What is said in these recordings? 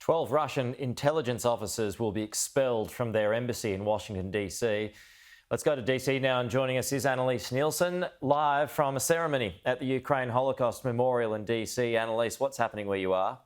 12 Russian intelligence officers will be expelled from their embassy in Washington, D.C. Let's go to D.C. now, and joining us is Annalise Nielsen, live from a ceremony at the Ukraine Holocaust Memorial in D.C. Annalise, what's happening where you are?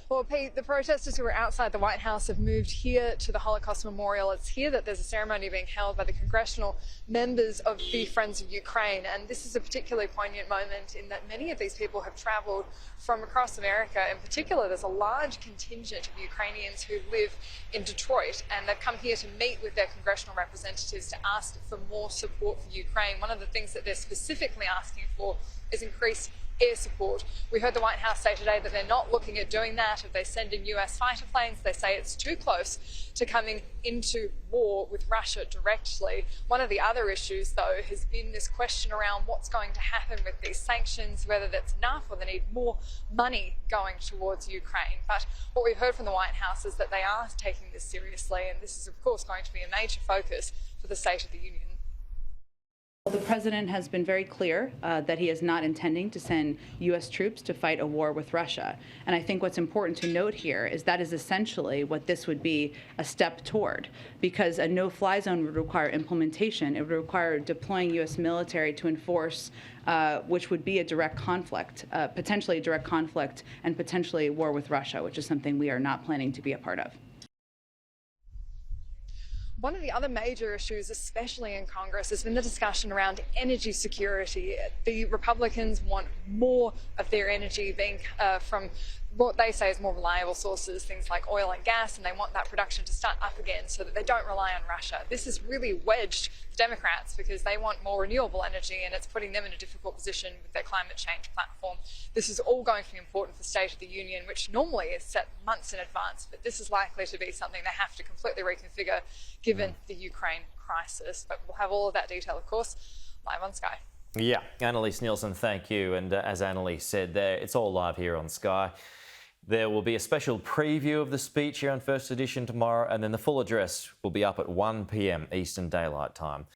Well, Pete, the protesters who were outside the White House have moved here to the Holocaust Memorial. It's here that there's a ceremony being held by the congressional members of the Friends of Ukraine. And this is a particularly poignant moment in that many of these people have travelled from across America. In particular, there's a large contingent of Ukrainians who live in Detroit, and they've come here to meet with their congressional representatives to ask for more support for Ukraine. One of the things that they're specifically asking for is increased air support. We heard the White House say today that they're not looking at doing that. If they send in US fighter planes, they say it's too close to coming into war with Russia directly. One of the other issues, though, has been this question around what's going to happen with these sanctions, whether that's enough or they need more money going towards Ukraine. But what we've heard from the White House is that they are taking this seriously, and this is, of course, going to be a major focus for the State of the Union. The president has been very clear that he is not intending to send U.S. troops to fight a war with Russia. And I think what's important to note here is that is essentially what this would be a step toward, because a no-fly zone would require implementation. It would require deploying U.S. military to enforce, which would be a direct conflict, potentially a direct conflict, and potentially a war with Russia, which is something we are not planning to be a part of. One of the other major issues, especially in Congress, has been the discussion around energy security. The Republicans want more of their energy being from what they say is more reliable sources, things like oil and gas, and they want that production to start up again so that they don't rely on Russia. This has really wedged the Democrats because they want more renewable energy, and it's putting them in a difficult position with their climate change platform. This is all going to be important for the State of the Union, which normally is set months in advance, but this is likely to be something they have to completely reconfigure given the Ukraine crisis. But we'll have all of that detail, of course, live on Sky. Yeah, Annalise Nielsen, thank you. And as Annalise said there, it's all live here on Sky. There will be a special preview of the speech here on First Edition tomorrow, and then the full address will be up at 1 p.m. Eastern Daylight Time.